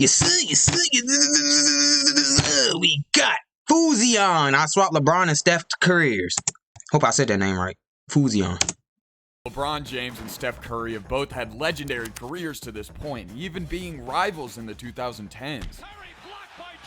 You see, we got Fusion. I swapped LeBron and Steph careers. Hope I said that name right. Fusion. LeBron James and Steph Curry have both had legendary careers to this point, even being rivals in the 2010s.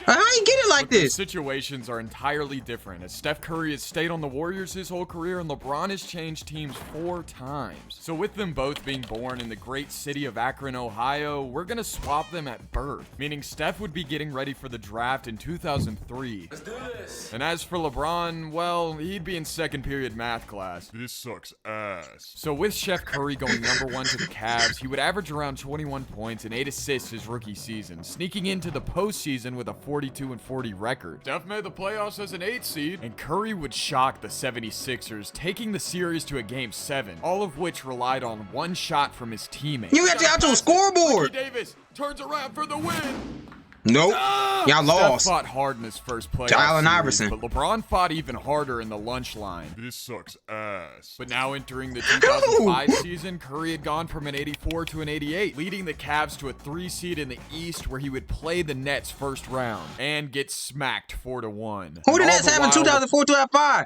How you get it like But this? The situations are entirely different, as Steph Curry has stayed on the Warriors his whole career and LeBron has changed teams 4 times. So with them both being born in the great city of Akron, Ohio, we're gonna swap them at birth, meaning Steph would be getting ready for the draft in 2003. Let's do this. And as for LeBron, well, he'd be in second period math class. This sucks ass. So with Steph Curry going #1 to the Cavs, he would average around 21 points and 8 assists his rookie season, sneaking into the postseason with a 42-40 record. Steph made the playoffs as an 8 seed, and Curry would shock the 76ers, taking the series to a Game 7, all of which relied on one shot from his teammate. You got the actual scoreboard. Ricky Davis turns around for the win. Nope. Y'all lost. Steph fought hard in his first playoff To Allen series, Iverson. but LeBron fought even harder in the lunch line. This sucks ass. But now entering the 2005 season, Curry had gone from an 84 to an 88, leading the Cavs to a 3 seed in the East where he would play the Nets first round and get smacked 4-1. Who did And all Nets the have in while- 2004, 2005?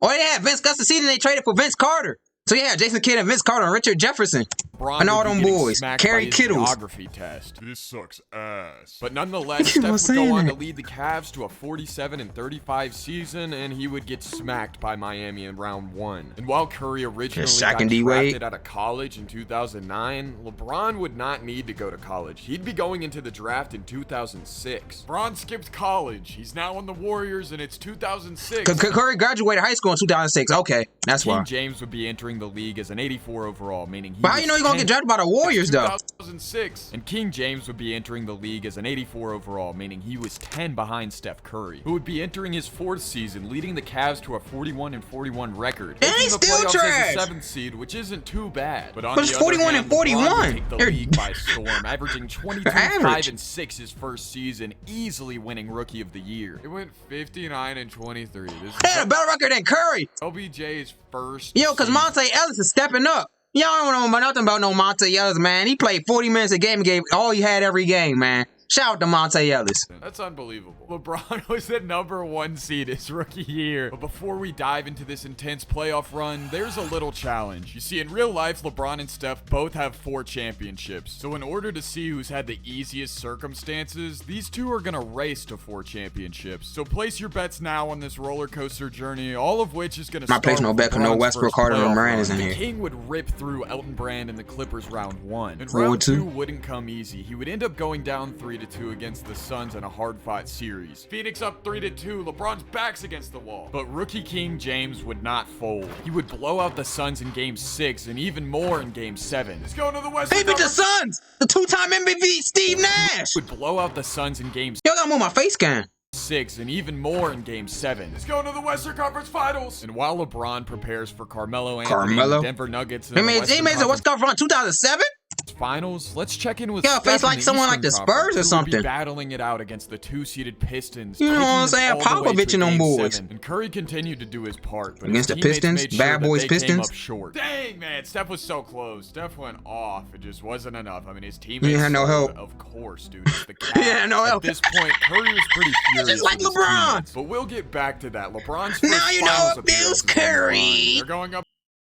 Oh, they had Vince Gus the season they traded for Vince Carter. So yeah, Jason Kidd and Vince Carter and Richard Jefferson. LeBron And all would be them getting boys. smacked Kerry by his Kittles. geography test. This sucks ass. But nonetheless, Keep on Steph would go saying on that. to lead the Cavs to a 47-35 season, and he would get smacked by Miami in round 1. And while Curry originally Shaq got and D-Wade. drafted out of college in 2009, LeBron would not need to go to college. He'd be going into the draft in 2006. LeBron skipped college. He's now on the Warriors, and it's 2006. Curry graduated high school in 2006. Okay, that's King why. James would be entering the league as an 84 overall, meaning he But how was you know he's gonna 10 get drafted by the Warriors though? 2006. And King James would be entering the league as an 84 overall, meaning he was 10 behind Steph Curry, who would be entering his 4th season, leading the Cavs to a 41-41 record. And making he's the still playoffs trash. as a 7th seed, which isn't too bad. But on But the it's other 41 hand, and 41. LeBron would take the They're- league by storm, averaging 22, Average. 5, and 6 his first season, easily winning Rookie of the Year. It went 59-23. This They had a better record than Curry. LBJ's first. Yo, cause season. Monte Ellis is stepping up. Y'all don't know nothing about no Monte Ellis, man. He played 40 minutes a game and gave all he had every game, man. Shout out to Monte Ellis. That's unbelievable. LeBron was the #1 seed his rookie year. But before we dive into this intense playoff run, there's a little challenge. You see, in real life, LeBron and Steph both have 4 championships. So in order to see who's had the easiest circumstances, these two are gonna race to 4 championships. So place your bets now on this roller coaster journey, all of which is gonna Not start place no with bet 'cause no LeBron's Westbrook, first Harden, or playoff Morant is run. in The here. King would rip through Elton Brand and the Clippers round 1. And Round round 2 two. wouldn't come easy. He would end up going down 3-2 against the Suns in a hard-fought series. Phoenix up 3-2. LeBron's back's against the wall. But rookie King James would not fold. He would blow out the Suns in Game 6 and even more in Game 7. He's going to the West. They beat the Suns. The 2-time MVP Steve Nash. Would blow out the Suns in Game Yo, gotta move my face cam. 6 and even more in Game 7. He's going to the Western Conference Finals. And while LeBron prepares for Carmelo Anthony and Carmelo? the Denver Nuggets in I the mean, Western James, what's Conference going from 2007? Finals, let's check in with Yo, Steph face in like the someone Eastern like the Conference, Spurs or who would something. be battling it out against the 2-seeded Pistons. You know taking what I'm them saying? all the way Popovich to and them Game boys. 7. And Curry continued to do his part, but Against his the teammates Pistons? made sure Bad that boys they came Pistons? up short. Dang, man, Steph was so close. Steph went off. It just wasn't enough. I mean, his teammates. He had no struggled, help. Of course, dude. It's the Cavs. Yeah, no help. At this point, Curry was pretty furious. Just like with his LeBron. teammates. But we'll get back to that. LeBron's Now first you know finals it feels appearance is on the line. Curry. They're going up.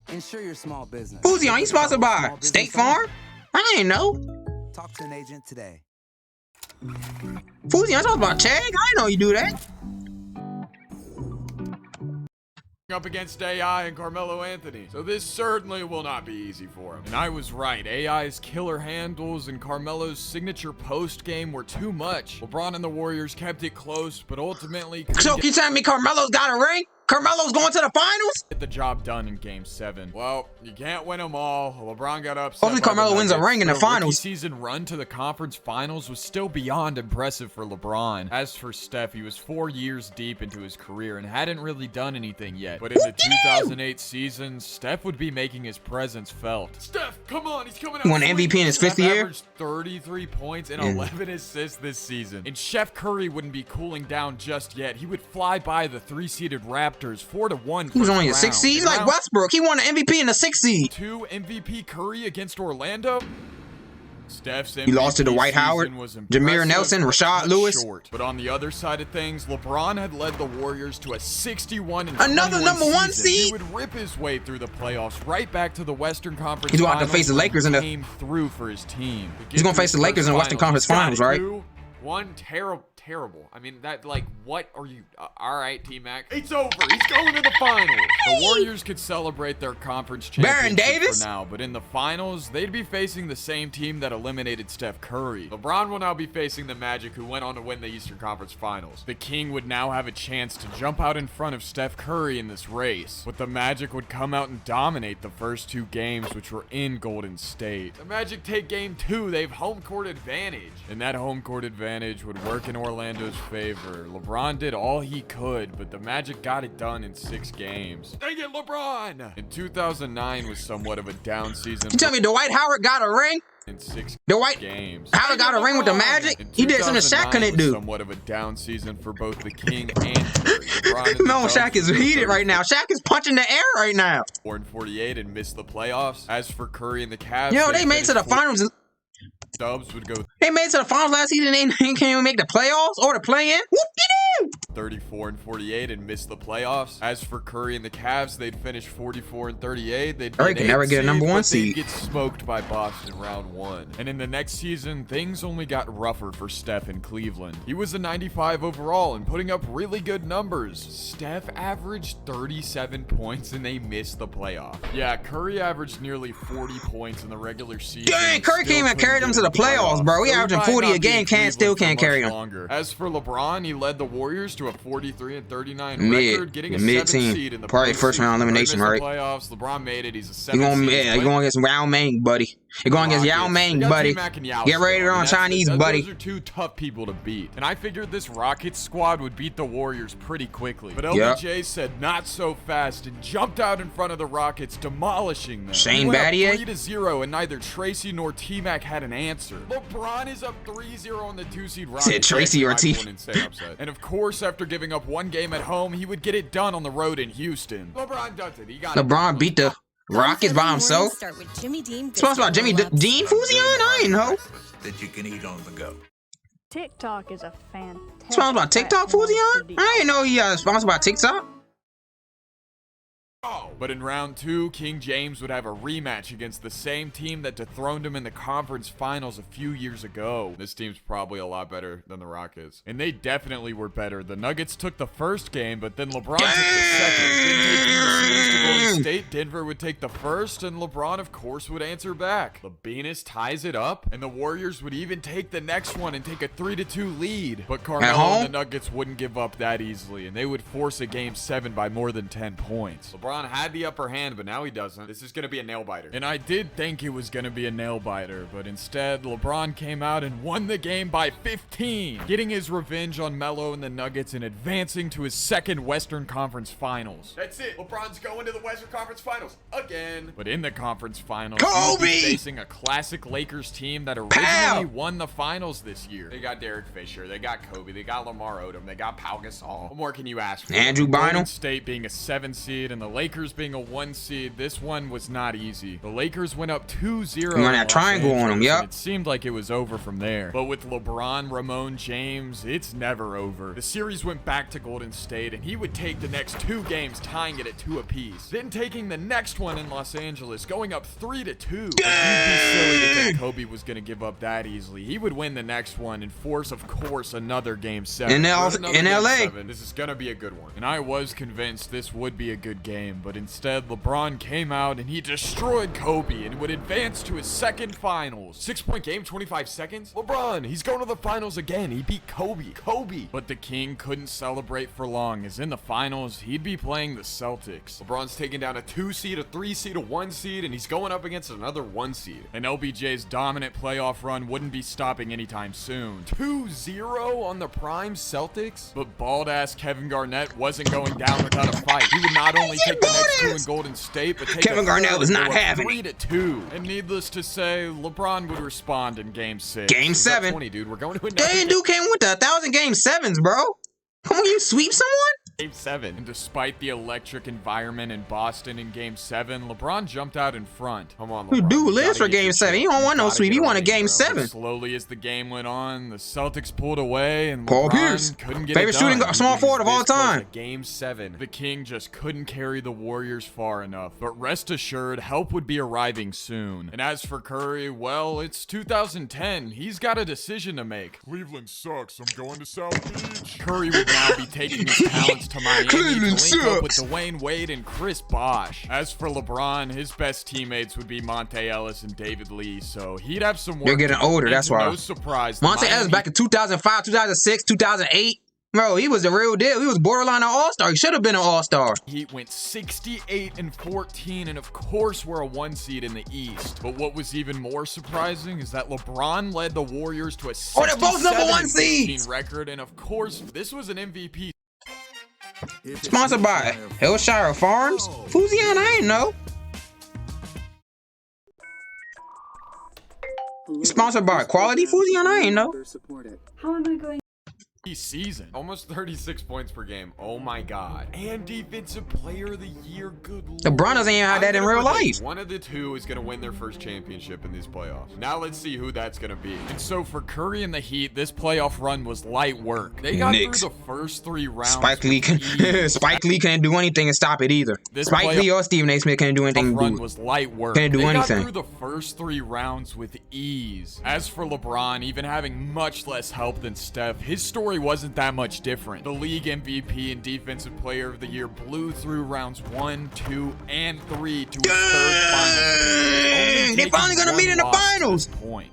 Insure your small business. Who's he on? He's sponsored by Small business State owner? Farm? I ain't know. Talk to an agent today. Fuzi, I talking about Chag. I didn't know you do that. Up against AI and Carmelo Anthony. So this certainly will not be easy for him. And I was right. AI's killer handles and Carmelo's signature post game were too much. LeBron and the Warriors kept it close, but ultimately So you telling me Carmelo's got a ring? Carmelo's going to the finals? get the job done in Game 7. Well, you can't win them all. LeBron got upset. Hopefully by the Carmelo wins a Nuggets. ring in the Their rookie finals. season run to the conference finals was still beyond impressive for LeBron. As for Steph, he was 4 years deep into his career and hadn't really done anything yet. But in the 2008 season, Steph would be making his presence felt. Steph, come on, he's coming out. He won MVP in his fifth Steph year? averaged 33 points and Yeah. 11 assists this season. And Steph Curry wouldn't be cooling down just yet. He would fly by the 3-seeded Raptors 4-1. He was only a 6 seed. He's like Westbrook. He won the MVP in the 6 seed. 2 MVP Curry against Orlando. Steph's He lost to MVP Dwight Howard, season was Jameer impressive, Nelson, but Rashad cut Lewis. short. But on the other side of things, LeBron had led the Warriors to a 61-21 Another number one season. seed? He would rip his way through the playoffs, right back to the Western Conference He's going to Finals. have to face the Lakers in the. Came through for his team. He's going to face the Lakers in the Western Conference Finals, right? 2-1, terrible. I mean, that, like, what are you? All right, T-Mac. It's over. He's going to the finals. The Warriors could celebrate their conference Baron championship Davis? for now, but in the finals, they'd be facing the same team that eliminated Steph Curry. LeBron will now be facing the Magic, who went on to win the Eastern Conference Finals. The King would now have a chance to jump out in front of Steph Curry in this race, but the Magic would come out and dominate the first 2 games, which were in Golden State. The Magic take game 2. They have home court advantage. And that home court advantage would work in Orlando's favor. LeBron did all he could, but the Magic got it done in 6 games. Dang it, LeBron! In 2009 was somewhat of a down season. You tell me Dwight Howard got a ring? In 6 Dwight games. Howard got a ring with the Magic? He did something Shaq couldn't do. Somewhat of a down season for both the King and Curry. No, Shaq is heated right now. Shaq is punching the air right now. 4-48 and missed the playoffs. As for Curry and the Cavs, Yo, they made it to the finals. Dubs would go They made it to the finals last season. They can't even make the playoffs or the play-in. Whoop-de-doo! 34-48 and missed the playoffs. As for Curry and the Cavs, they'd finish 44-38. They'd Curry can never get a number 1 but seed. They'd get smoked by Boston round 1. And in the next season, things only got rougher for Steph in Cleveland. He was a 95 overall and putting up really good numbers. Steph averaged 37 points and they missed the playoff. Yeah, Curry averaged nearly 40 points in the regular season. Dang, Curry came and carried them to the playoffs, bro. He averaging 40 a game, still can't carry them. Longer. As for LeBron, he led the Warriors to a 43-39 Mid- record, getting a mid 7th team. seed in the Probably first round elimination, right? Playoffs. LeBron made it. He's a 7th You're going, seed. you're going against Yao Ming, buddy. You're going against Yao Ming, buddy. Get ready to run Chinese, buddy. Those are 2 tough people to beat. And I figured this Rockets squad would beat the Warriors pretty quickly. But LBJ said not so fast and jumped out in front of the Rockets, demolishing them. Shane Battier? 3-0, and neither Tracy nor T-Mac had an answer. LeBron is up 3-0 on the 2-seed Rockets. Said Tracy or T. And of course, after giving up 1 game at home, he would get it done on the road in Houston. LeBron does it. He got LeBron beat the Rockets by himself. Supposed about Jimmy Dean Fusion? I ain't know. That you can eat on the go. TikTok is a fantastic. Sponsored by TikTok, Fusion? I didn't know he sponsored by TikTok. But in round 2, King James would have a rematch against the same team that dethroned him in the conference finals a few years ago. This team's probably a lot better than the Rockets. And they definitely were better. The Nuggets took the first game, but then LeBron took the second. Then taking the series to Golden State, Denver would take the first, and LeBron, of course, would answer back. Labinas ties it up, and the Warriors would even take the next one and take a 3-2 lead. But Carmelo and the Nuggets wouldn't give up that easily, and they would force a Game 7 by more than 10 points. LeBron had the upper hand, but now he doesn't. This is going to be a nail biter. And I did think it was going to be a nail biter, but instead, LeBron came out and won the game by 15, getting his revenge on Melo and the Nuggets and advancing to his 2nd Western Conference Finals. That's it. LeBron's going to the Western Conference Finals again. But in the conference finals, Kobe! he'll be facing a classic Lakers team that originally won the finals this year. They got Derek Fisher. They got Kobe. They got Lamar Odom. They got Pau Gasol. What more can you ask for? Andrew Golden Bynum. State being a 7 seed and the Lakers being a 1 seed, this one was not easy. The Lakers went up 2-0. You run that triangle on them, yep. It seemed like it was over from there. But with LeBron, Ramon James, it's never over. The series went back to Golden State, and he would take the next 2 games, tying it at 2 apiece. Then taking the next one in Los Angeles, going up 3-2. But you'd be silly to think Kobe was going to give up that easily. He would win the next one and force, of course, another Game 7. In LA. This is going to be a good one. And I was convinced this would be a good game, but instead, LeBron came out and he destroyed Kobe and would advance to his 2nd finals. 6-point game, 25 seconds. LeBron, he's going to the finals again. He beat Kobe. But the King couldn't celebrate for long, as in the finals, he'd be playing the Celtics. LeBron's taking down a 2 seed, a 3 seed, a 1 seed, and he's going up against another 1 seed. And LBJ's dominant playoff run wouldn't be stopping anytime soon. 2-0 on the prime Celtics? But bald-ass Kevin Garnett wasn't going down without a fight. He would not only take the next 2 in Golden State, but take Kevin Garnett was not having it. 3-2. And needless to say, LeBron would respond in Game 6. Game 7. 20, dude. We're going to another. Dang, dude came with the 1,000 Game 7s, bro. Come on, you sweep someone? Game 7. And despite the electric environment in Boston in Game 7, LeBron jumped out in front. Come on, LeBron. You do You live gotta for get Game your 7. shit He up. don't want no Gotta sweep. get He a want a ring, Game bro. 7. Slowly as the game went on, the Celtics pulled away, and Paul LeBron Pierce, couldn't get favorite it done. shooting small forward of all This was time. a Game 7. The King just couldn't carry the Warriors far enough. But rest assured, help would be arriving soon. And as for Curry, well, it's 2010. He's got a decision to make. Cleveland sucks. I'm going to South Beach. Curry would now be taking his talents to Miami to Cleveland link up with sucks. Dwayne Wade and Chris Bosh. As for LeBron, his best teammates would be Monte Ellis and David Lee, so he'd have some work. They're getting to do. older, And that's to why. No surprise, the Monte Ellis Miami back in 2005, 2006, 2008. Bro, he was the real deal. He was borderline an all-star. He should have been an all-star. Heat went 68-14, and of course we're a 1 seed in the East. But what was even more surprising is that LeBron led the Warriors to a they're both number 1 seeds. 67-15 record, and of course this was an MVP. Sponsored by Hillshire Farms. Fuziana, I ain't know. Sponsored by Quality Fuziana, I ain't know. How am I going? Season. Almost 36 points per game. Oh my god. And Defensive Player of the Year. Good lord. LeBron doesn't even have that in real life. One of the two is going to win their first championship in these playoffs. Now let's see who that's going to be. And so for Curry and the Heat, this playoff run was light work. They got Knicks. through the first 3 rounds. Spike Lee can Spike Lee couldn't do anything to stop it either. This Spike playoff Lee or Stephen A. Smith couldn't do anything to run do. was light work. Couldn't do They anything. got through the first 3 rounds with ease. As for LeBron, even having much less help than Steph, his story wasn't that much different. The league MVP and Defensive Player of the Year blew through rounds 1, 2, and 3 to his third finals. They finally gonna meet in the finals.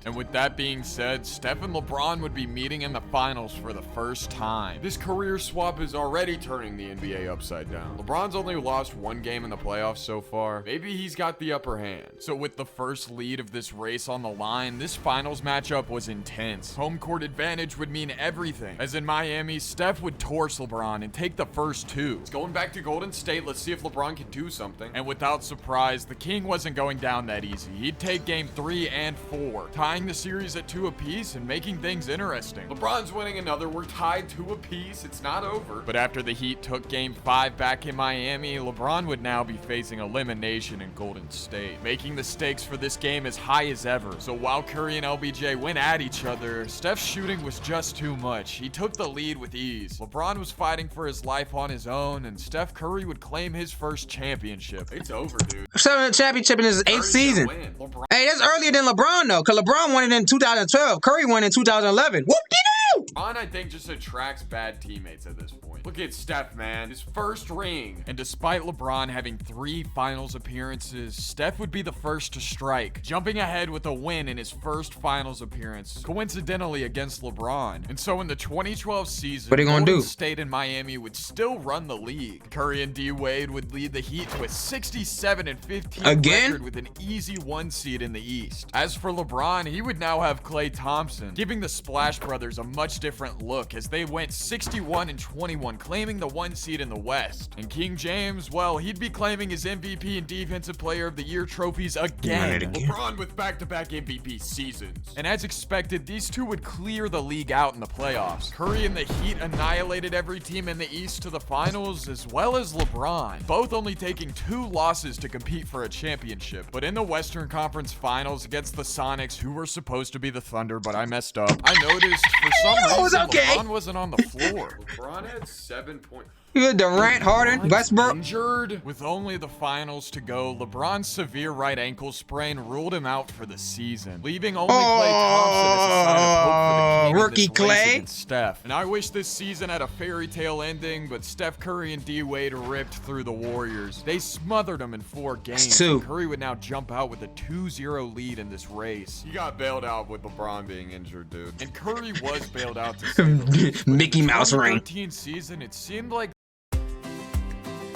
And with that being said, Steph and LeBron would be meeting in the finals for the first time. This career swap is already turning the NBA upside down. LeBron's only lost 1 game in the playoffs so far. Maybe he's got the upper hand. So with the first lead of this race on the line, this finals matchup was intense. Home court advantage would mean everything. As in Miami, Steph would torch LeBron and take the first 2. It's going back to Golden State. Let's see if LeBron can do something. And without surprise, the King wasn't going down that easy. He'd take game 3 and 4, tying the series at 2 apiece and making things interesting. LeBron's winning another. We're tied 2 apiece. It's not over. But after the Heat took game 5 back in Miami, LeBron would now be facing elimination in Golden State, making the stakes for this game as high as ever. So while Curry and LBJ went at each other, Steph's shooting was just too much. He took the lead with ease. LeBron was fighting for his life on his own, and Steph Curry would claim his first championship. It's over, dude. 7th championship in his 8th season. LeBron Hey, that's earlier than LeBron though, because LeBron won it in 2012. Curry won in 2011. Whoop-de-doo! I think, just attracts bad teammates at this point. Look at Steph, man. His first ring. And despite LeBron having 3 finals appearances, Steph would be the first to strike, jumping ahead with a win in his first finals appearance, coincidentally against LeBron. And so in the 2012 season, what are they gonna Golden do? State and Miami would still run the league. Curry and D Wade would lead the Heat to a 67-15 Again? record with an easy 1 seed in the East. As for LeBron, he would now have Klay Thompson, giving the Splash Brothers a much different look as they went 61-21, claiming the 1 seed in the West. And King James, well, he'd be claiming his MVP and Defensive Player of the Year trophies again. LeBron with back-to-back MVP seasons. And as expected, these two would clear the league out in the playoffs. Curry and the Heat annihilated every team in the East to the finals, as well as LeBron, both only taking 2 losses to compete for a championship. But in the Western Conference Finals against the Sonics, who were supposed to be the Thunder, but I messed up, I noticed for some reason LeBron wasn't on the floor. LeBron had 7 points. Durant, Harden, Westbrook. Injured? With only the finals to go, LeBron's severe right ankle sprain ruled him out for the season, leaving only Klay Thompson as a sign of hope for the King in rookie this race Klay. against Steph. And I wish this season had a fairy tale ending, but Steph Curry and D Wade ripped through the Warriors. They smothered them in 4 games. two. And Curry would now jump out with a 2-0 lead in this race. He got bailed out with LeBron being injured, dude. And Curry was bailed out to save the league. Mickey Mouse ring. 2013 season, it seemed like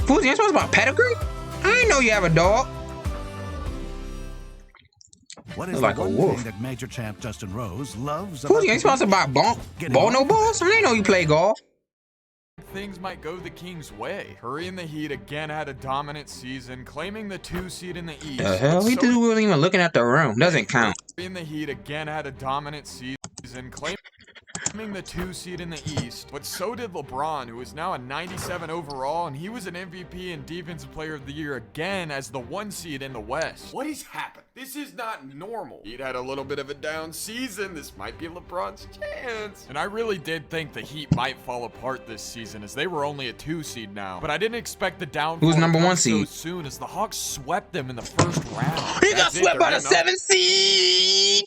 Fools, you ain't supposed about pedigree? I didn't know you have a dog. What is Like the a one wolf. thing that Major Champ Justin Rose loves Fools, about you ain't supposed to buy ball no balls? I didn't know you play golf. things might go the Kings' way. Curry and the Heat again had a dominant season, claiming the 2 seed in the East. The hell? He wasn't even looking at the room. Doesn't count. Curry and the Heat again had a dominant season, claiming being the 2 seed in the East, but so did LeBron, who is now a 97 overall, and he was an MVP and Defensive Player of the Year again as the 1 seed in the West. What has happened? This is not normal. He'd had a little bit of a down season. This might be LeBron's chance. And I really did think the Heat might fall apart this season, as they were only a 2 seed now. But I didn't expect the downfall Who's number to come 1 seed? so soon, as the Hawks swept them in the first round. He got swept by the 7th seed.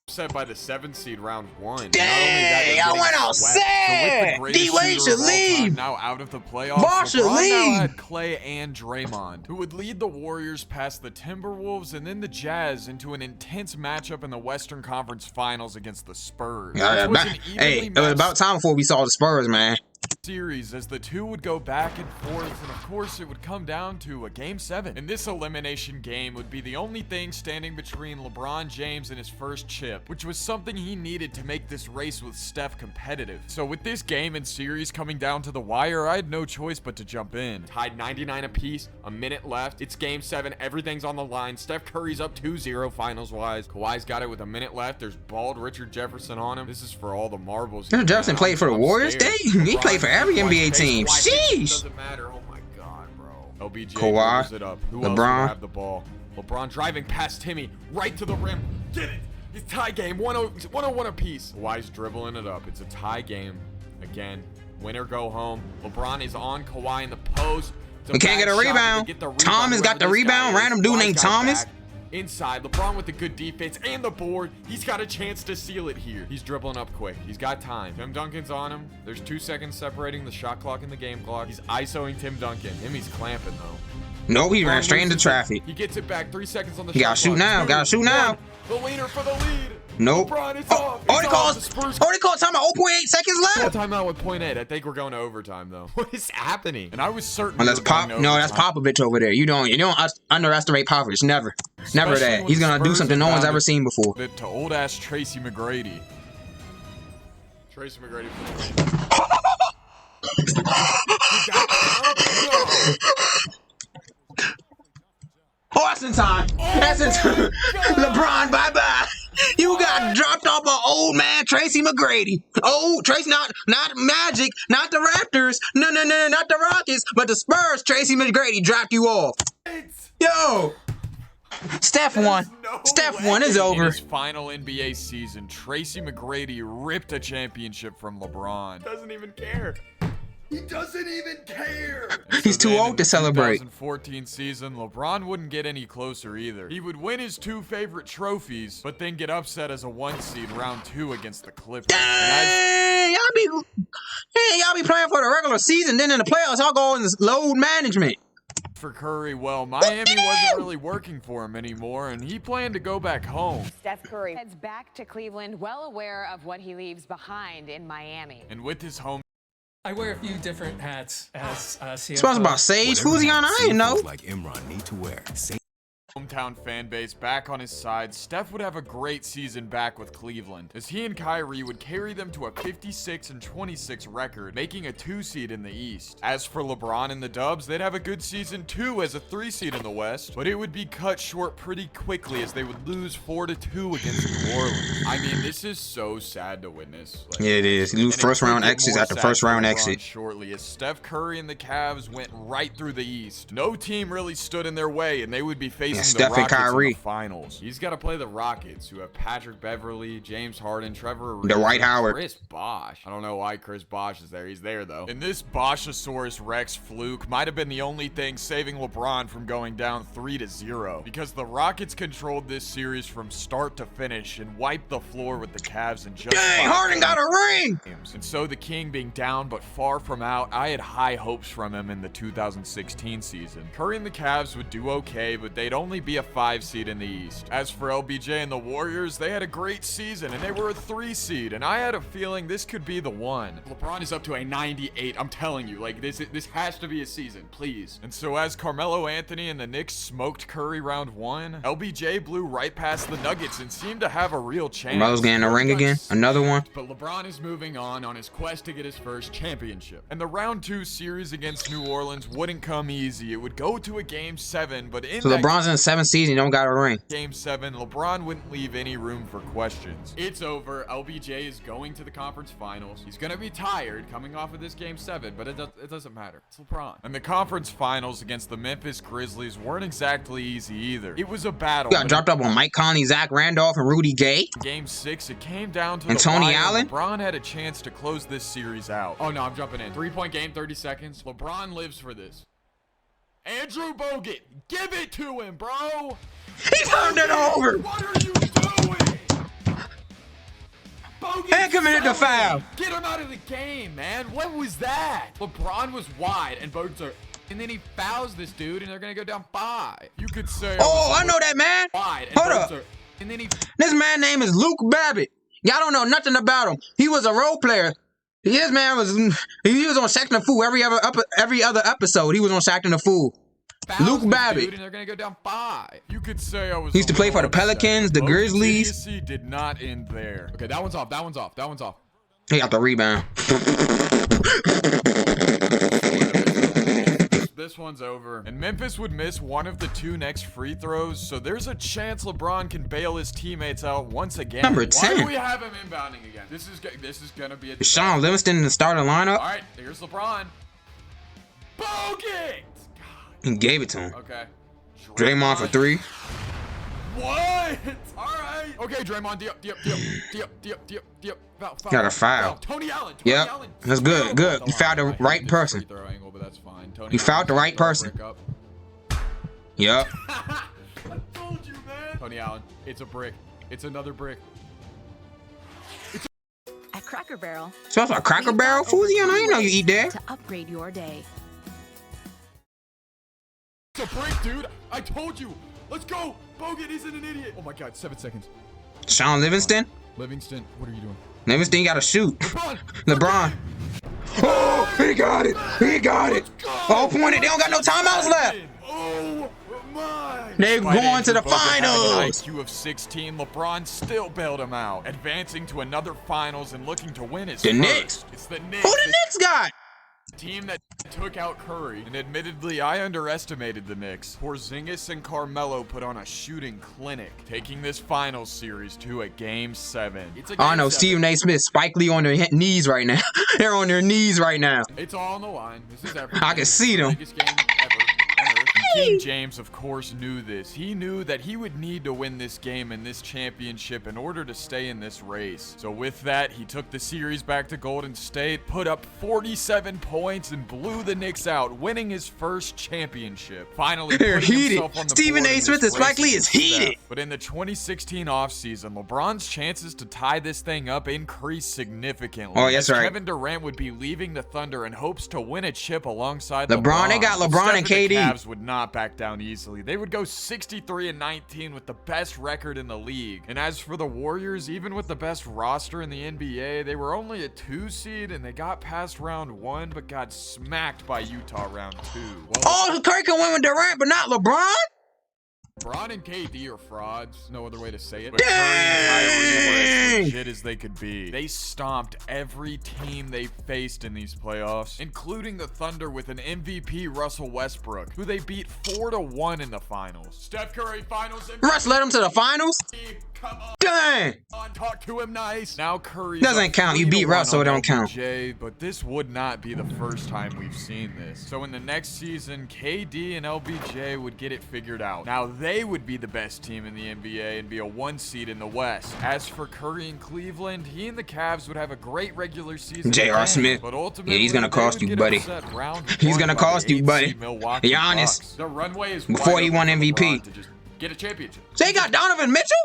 Upset by the 7th seed round 1. Dang, I went all sad. D-Wade should leave. Now out of the playoffs, Ball should LeBron leave. now had Clay and Draymond, who would lead the Warriors past the Timberwolves and then the Jazz into an intense matchup in the Western Conference Finals against the Spurs. Hey, it was about time before we saw the Spurs, man. Series, as the two would go back and forth, and of course it would come down to a Game 7. And this elimination game would be the only thing standing between LeBron James and his first chip, which was something he needed to make this race with Steph competitive. So with this game and series coming down to the wire, I had no choice but to jump in. Tied 99 apiece, a minute left. It's Game 7, everything's on the line. Steph Curry's up 2-0 finals-wise. Kawhi's got it with a minute left. There's bald Richard Jefferson on him. This is for all the marbles. Richard Jefferson played for the Warriors? Dang, he played for every NBA team. Sheesh. Doesn't matter. Oh my God, bro. LBJ Kawhi, moves it up. Who LeBron. else will have the ball? LeBron driving past Timmy, right to the rim. Get it. It's tie game, 101 apiece. Kawhi's dribbling it up. It's a tie game. Again, winner go home. LeBron is on Kawhi in the post. We can't get a rebound. Thomas got the rebound. Random dude named Thomas. Inside, LeBron with the good defense and the board. He's got a chance to seal it here. He's dribbling up quick. He's got time. Tim Duncan's on him. There's 2 seconds separating the shot clock and the game clock. He's ISOing Tim Duncan. He's clamping, though. No, he ran straight into traffic. He gets it back. 3 seconds on the He shot gotta shoot clock. now. Gotta shoot now. The leader for the lead. Nope. LeBron, it's Oh, off. already It's off. The Spurs called time at 0.8 seconds left. Timeout with .8. I think we're going to overtime, though. What is happening? And I was certain. Well, that's we were going Pop. to No, that's overtime. Popovich over there. You don't underestimate Popovich. Never Especially that. when He's the gonna do Spurs something no one's found ever it- seen before. it to old ass Tracy McGrady. Tracy McGrady for the win. Oh, that's in time. That's in time. LeBron, bye-bye. You got dropped off by old man Tracy McGrady. Oh, Tracy, not Magic, not the Raptors. No, not the Rockets, but the Spurs. Tracy McGrady dropped you off. Yo. Steph won. Steph won. It's In over. his final NBA season, Tracy McGrady ripped a championship from LeBron. Doesn't even care. He doesn't even care. He's too then old in to the celebrate. 2014 season, LeBron wouldn't get any closer either. He would win his 2 favorite trophies, but then get upset as a 1 seed round 2 against the Clippers. Dang, y'all be playing for the regular season, then in the playoffs, y'all go in this load management. For Curry, well, Miami wasn't really working for him anymore, and he planned to go back home. Steph Curry heads back to Cleveland, well aware of what he leaves behind in Miami. And with his home I wear a few different hats as CFO. Sponsored by Sage. Who's he on? I didn't know. Like Imran need to wear. hometown fan base back on his side, Steph would have a great season back with Cleveland, as he and Kyrie would carry them to a 56-26 record, making a 2 seed in the East. As for LeBron and the Dubs, they'd have a good season too as a 3 seed in the West, but it would be cut short pretty quickly as they would lose 4-2 against New Orleans. I mean, this is so sad to witness. Like, yeah, it is. You lose first round exits after first round exit. Shortly, as Steph Curry and the Cavs went right through the East. No team really stood in their way, and they would be facing the Rockets in the finals. He's got to play the Rockets, who have Patrick Beverly, James Harden, Trevor Ariza, Dwight Howard, Chris Bosh. I don't know why Chris Bosh is there. He's there though. And this Boshosaurus Rex fluke might have been the only thing saving LeBron from going down 3-0, because the Rockets controlled this series from start to finish and wiped the floor with the Cavs in just Dang, Harden got a ring! And so the King being down but far from out, I had high hopes from him in the 2016 season. Curry and the Cavs would do okay, but they'd only be a 5 seed in the East. As for LBJ and the Warriors, they had a great season and they were a 3 seed, and I had a feeling this could be the one. LeBron is up to a 98. I'm telling you, like this has to be a season, please. And so as Carmelo Anthony and the Knicks smoked Curry round 1, LBJ blew right past the Nuggets and seemed to have a real chance. Carmelo's getting a ring again, another one. But LeBron is moving on. LeBron on his quest to get his first championship. And the round 2 series against New Orleans wouldn't come easy. It would go to a game 7, but in So LeBron's in the 7th season, he don't got a ring. game 7, LeBron wouldn't leave any room for questions. It's over. LBJ is going to the conference finals. He's gonna be tired coming off of this game 7, but it doesn't matter. It's LeBron. And the conference finals against the Memphis Grizzlies weren't exactly easy either. It was a battle. You got dropped up on Mike Conley, Zach Randolph, and Rudy Gay. Game 6, it came down to And the Tony wire. Allen? LeBron had a chance to close this series out. Oh no, I'm jumping in. 3-point game, 30 seconds. LeBron lives for this. Andrew Bogut, give it to him, bro. He turned it over. What are you doing? Bogut And committed the foul. Get him out of the game, man. What was that? LeBron was wide, and Bogut's are... And then he fouls this dude, and they're gonna go down 5. You could say... Oh, I know that man. Wide, and Hold Bogut's up. are... And then he... This man name is Luke Babbitt. Y'all don't know nothing about him. He was a role player. His man was on Shaq and the Fool every other episode. He was on Shaq and the Fool. Luke Babbitt. Dude, and they're gonna go down 5. You could say I was. He used to play for the upset. Pelicans, the Bogu's Grizzlies. idiocy did not end there. Okay, that one's off. That one's off. That one's off. He got the rebound. This one's over. And Memphis would miss one of the 2 next free throws, so there's a chance LeBron can bail his teammates out once again. Number Why 10. do we have him inbounding again? This is gonna be a... Sean Livingston in the starting lineup. All right, here's LeBron. Bogut! He gave it to him. Okay. Draymond for 3. What? All right. Okay, Draymond. Foul. Got a foul. Tony Allen. Yep. That's good. Good. You fouled the right person. Free throw angle, but that's fine. Tony You fouled the Allen right person. brick up. Yep. I told you, man. Tony Allen. It's a brick. It's another brick. At Cracker Barrel. So that's a Cracker Barrel, Foozy? I didn't know you eat that. To upgrade your day. It's a brick, dude. I told you. Let's go. Bogut isn't an idiot. Oh my God. 7 seconds. Sean Livingston. Livingston, what are you doing? Livingston got to shoot. LeBron. Oh, he got it. He got it. All pointed. They don't got no timeouts left. Oh my. They're going to the Despite having an finals. IQ of 16, LeBron still bailed him out, advancing to another finals and looking to win his The first. Knicks. It's the Knicks. Who the Knicks got? Team that took out Curry, and admittedly, I underestimated the Knicks. Porzingis and Carmelo put on a shooting clinic, taking this finals series to a game 7. It's a game I know 7. Stephen A. Smith, Spike Lee on their knees right now. They're on their knees right now. It's all on the line. This is everything. I can see them. Biggest game ever. King James, of course, knew this. He knew that he would need to win this game and this championship in order to stay in this race. So with that, he took the series back to Golden State, put up 47 points, and blew the Knicks out, winning his first championship. Finally, They're putting heated. himself on the Stephen board A. in Smith this and Spike race Lee is against Steph. heated. But in the 2016 offseason, LeBron's chances to tie this thing up increased significantly. Oh, that's as right. Kevin Durant would be leaving the Thunder in hopes to win a chip alongside LeBron, they got But LeBron Steph and the KD. Cavs would not back down easily. They would go 63-19 with the best record in the league. And as for the Warriors, even with the best roster in the NBA, they were only a 2 seed and they got past round 1 but got smacked by Utah round 2. Well, Oh, Curry can win with Durant, but not LeBron? LeBron and KD are frauds. No other way to say it. Dang! Curry and Kyrie were as legit as they could be. They stomped every team they faced in these playoffs, including the Thunder with an MVP Russell Westbrook, who they beat 4-1 in the finals. Steph Curry finals MVP. Russ led them to the finals? Come on. Dang! Talk to him nice. Now Curry Doesn't count. You beat Russ, so it don't count. But this would not be the first time we've seen this. So in the next season, KD and LBJ would get it figured out. Now they would be the best team in the NBA and be a 1 seed in the West. As for Curry and Cleveland, he and the Cavs would have a great regular season. J.R. again, Smith. But ultimately, Yeah, he's gonna they cost would you, get buddy. upset round He's 1 gonna by cost the you, 8 buddy. seed Milwaukee Giannis. Bucks. The runway is Before wide he open won for MVP. LeBron to just get a championship. They got Donovan Mitchell?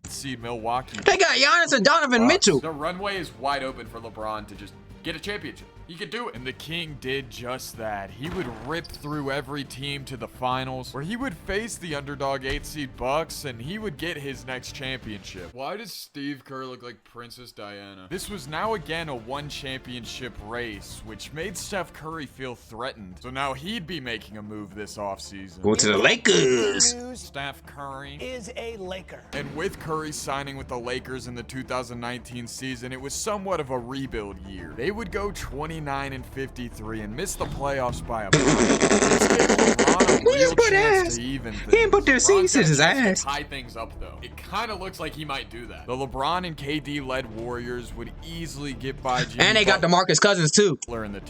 Seed Milwaukee. They got Giannis and Donovan Mitchell. The runway is wide open for LeBron to just get a championship. He could do it. And the King did just that. He would rip through every team to the finals, where he would face the underdog 8 seed Bucks, and he would get his next championship. Why does Steve Kerr look like Princess Diana? This was now again a one championship race, which made Steph Curry feel threatened. So now he'd be making a move this offseason. Go to the Lakers. Steph Curry is a Laker. And with Curry signing with the Lakers in the 2019 season, it was somewhat of a rebuild year. They would go 29-53 and miss the playoffs by a point. This gave LeBron a real chance to even things. He didn't put their seats in his ass. Tie things up though. It kind of looks like he might do that. The LeBron and KD led Warriors would easily get by Jimmy And they got DeMarcus Cousins too.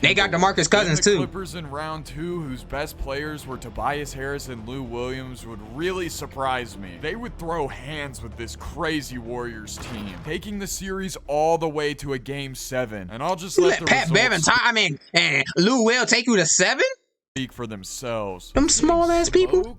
They got DeMarcus Cousins too. The Clippers in round 2, whose best players were Tobias Harris and Lou Williams, would really surprise me. They would throw hands with this crazy Warriors team, taking the series all the way to a game 7. And I'll just let the Pat Bevan, and Lou Will take you to 7? Speak for themselves. Them small ass people.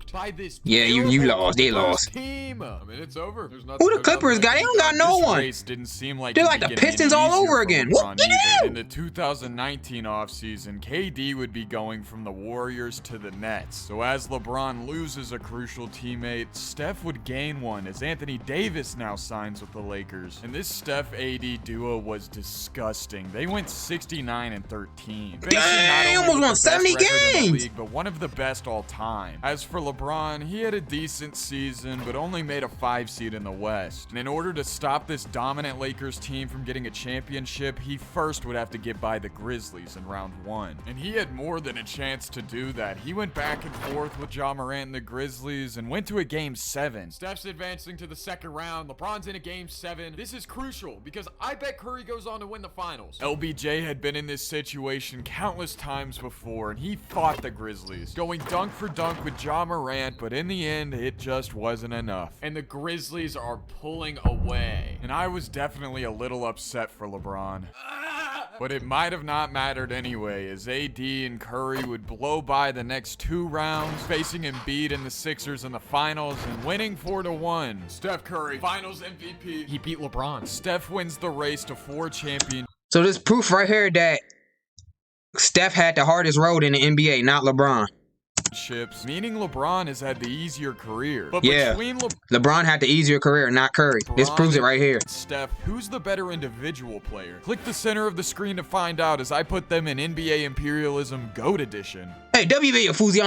Yeah, you lost. They lost. Team. I mean, it's over. There's nothing. Who the Clippers got? They don't got no This one. race didn't seem like They're like the Pistons all over again. What you do? In the 2019 offseason, KD would be going from the Warriors to the Nets. So as LeBron loses a crucial teammate, Steph would gain one as Anthony Davis now signs with the Lakers. And this Steph AD duo was disgusting. They went 69-13. Dang, almost won 70 games. League, but one of the best all time. As for LeBron, he had a decent season, but only made a 5 seed in the West. And in order to stop this dominant Lakers team from getting a championship, he first would have to get by the Grizzlies in round 1. And he had more than a chance to do that. He went back and forth with Ja Morant and the Grizzlies and went to a game 7. Steph's advancing to the second round. LeBron's in a game 7. This is crucial because I bet Curry goes on to win the finals. LBJ had been in this situation countless times before, and he fought the Grizzlies, going dunk for dunk with Ja Morant, but in the end, it just wasn't enough. And the Grizzlies are pulling away. And I was definitely a little upset for LeBron. But it might have not mattered anyway, as AD and Curry would blow by the next 2 rounds, facing Embiid and the Sixers in the finals and winning 4-1. Steph Curry, finals MVP. He beat LeBron. Steph wins the race to 4 championships. So this proof right here that Steph had the hardest road in the NBA, not LeBron. Meaning LeBron has had the easier career. But yeah, between LeBron had the easier career, not Curry. This proves it right here. Steph, who's the better individual player? Click the center of the screen to find out as I put them in NBA Imperialism GOAT Edition. Hey, WB, Fuzion.